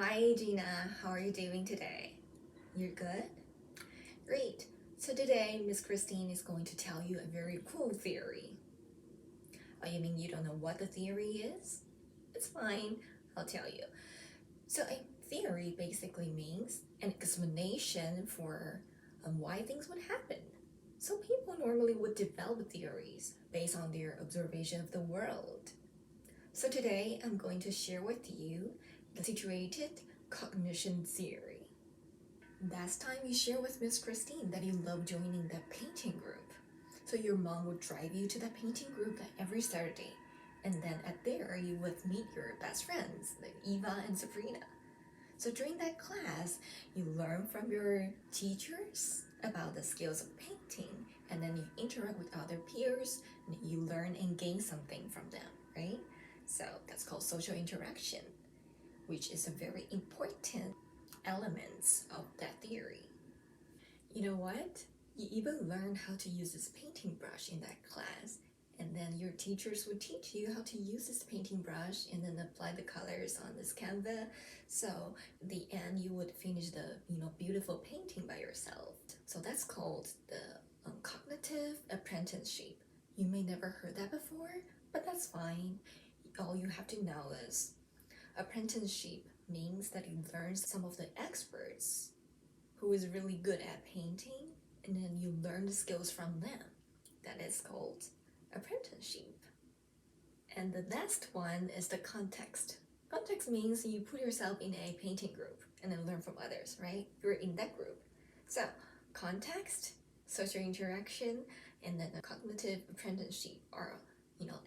Hi Gina, how are you doing today? You're good? Great. So today Miss Christine is going to tell you a very cool theory. Oh, you mean you don't know what the theory is? It's fine, I'll tell you. So a theory basically means an explanation for why things would happen. So people normally would develop theories based on their observation of the world. So today I'm going to share with you the situated cognition theory. Last time you shared with Miss Christine that you love joining the painting group. So your mom would drive you to the painting group every Saturday. And then at there you would meet your best friends, like Eva and Sabrina. So during that class, you learn from your teachers about the skills of painting, and then you interact with other peers, and you learn and gain something from them, right? So that's called social interaction, which is a very important elements of that theory. You know what? You even learn how to use this painting brush in that class, and then your teachers would teach you how to use this painting brush and then apply the colors on this canvas. So in the end, you would finish the beautiful painting by yourself. So that's called the cognitive apprenticeship. You may never heard that before, but that's fine. All you have to know is apprenticeship means that you learn some of the experts who is really good at painting, and then you learn the skills from them. That is called apprenticeship. And the next one is the context. Context means you put yourself in a painting group and then learn from others, right? You're in that group. So context, social interaction, and then the cognitive apprenticeship are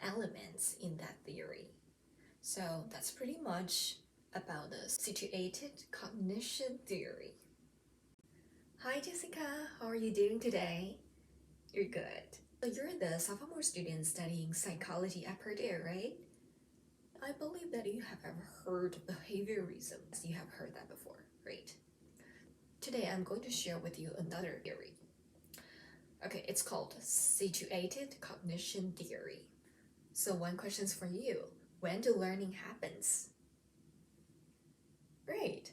elements in that theory. So that's pretty much about the situated cognition theory. Hi Jessica, how are you doing today? You're good. So you're the sophomore student studying psychology at Purdue, right? I believe that you have ever heard behaviorism. You have heard that before, right? Today I'm going to share with you another theory. Okay, it's called situated cognition theory. So one question is for you. When do learning happens? Great.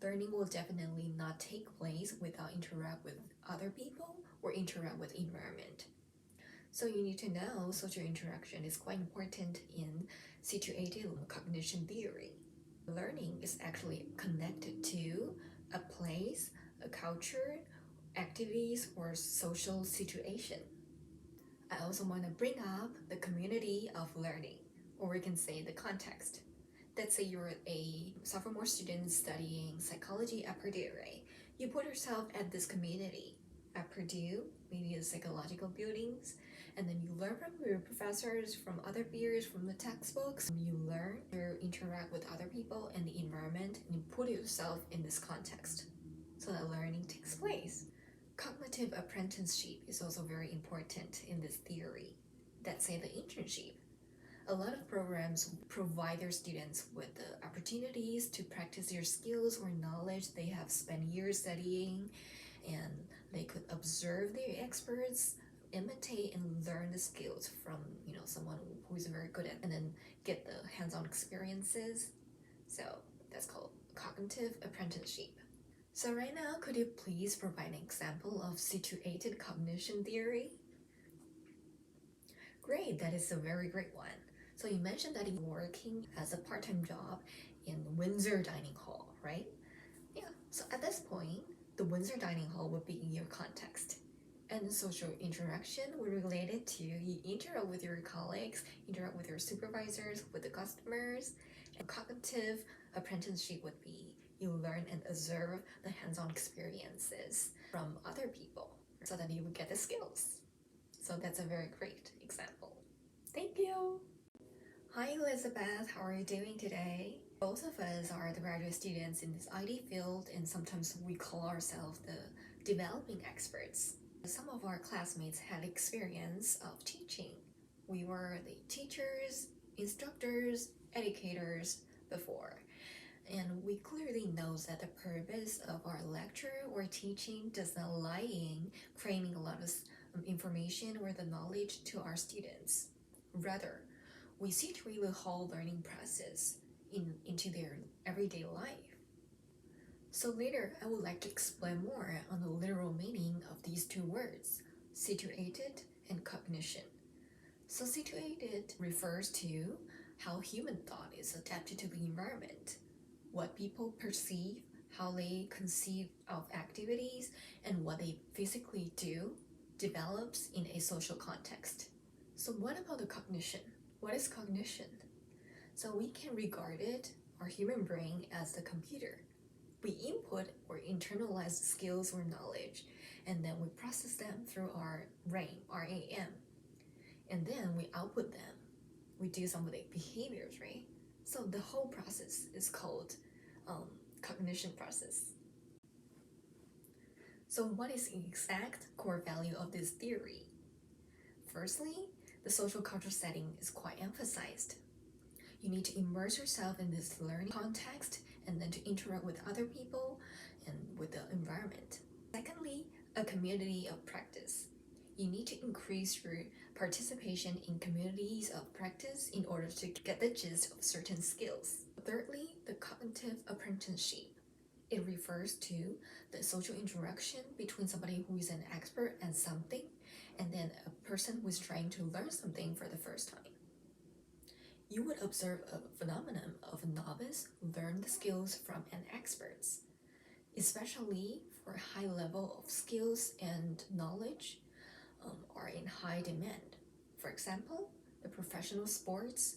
Learning will definitely not take place without interact with other people or interact with environment. So you need to know social interaction is quite important in situated cognition theory. Learning is actually connected to a place, a culture, activities, or social situation. I also want to bring up the community of learning, or we can say the context. Let's say you're a sophomore student studying psychology at Purdue, right? You put yourself at this community at Purdue, maybe the psychological buildings, and then you learn from your professors, from other peers, from the textbooks. You learn to interact with other people and the environment, and you put yourself in this context so that learning takes place. Cognitive apprenticeship is also very important in this theory. Let's say the internship. A lot of programs provide their students with the opportunities to practice their skills or knowledge they have spent years studying, and they could observe their experts, imitate and learn the skills from someone who is very good at, and then get the hands-on experiences. So that's called cognitive apprenticeship. So right now, could you please provide an example of situated cognition theory? Great, that is a very great one. So you mentioned that you're working as a part-time job in Windsor Dining Hall, right? Yeah, so at this point, the Windsor Dining Hall would be in your context. And social interaction would be related to you interact with your colleagues, interact with your supervisors, with the customers. And cognitive apprenticeship would be you learn and observe the hands-on experiences from other people so that you would get the skills. So that's a very great example. Thank you. Hi Elizabeth, how are you doing today? Both of us are the graduate students in this IT field, and sometimes we call ourselves the developing experts. Some of our classmates had experience of teaching. We were the teachers, instructors, educators before. And we clearly know that the purpose of our lecture or teaching does not lie in cramming a lot of information or the knowledge to our students. Rather, we see to really whole learning process into their everyday life. So later, I would like to explain more on the literal meaning of these two words, situated and cognition. So situated refers to how human thought is adapted to the environment, what people perceive, how they conceive of activities, and what they physically do develops in a social context. So what about the cognition? What is cognition? So we can regard it, our human brain, as the computer. We input or internalize skills or knowledge, and then we process them through our brain, RAM, and then we output them. We do some of the behaviors, right? So the whole process is called cognition process. So what is the exact core value of this theory? Firstly, the social cultural setting is quite emphasized. You need to immerse yourself in this learning context and then to interact with other people and with the environment. Secondly, a community of practice. You need to increase your participation in communities of practice in order to get the gist of certain skills. Thirdly, the cognitive apprenticeship. It refers to the social interaction between somebody who is an expert at something and then a person who is trying to learn something for the first time. You would observe a phenomenon of a novice learn the skills from an expert, especially for high level of skills and knowledge are in high demand. For example, the professional sports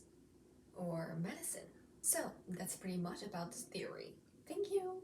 or medicine. So that's pretty much about this theory. Thank you.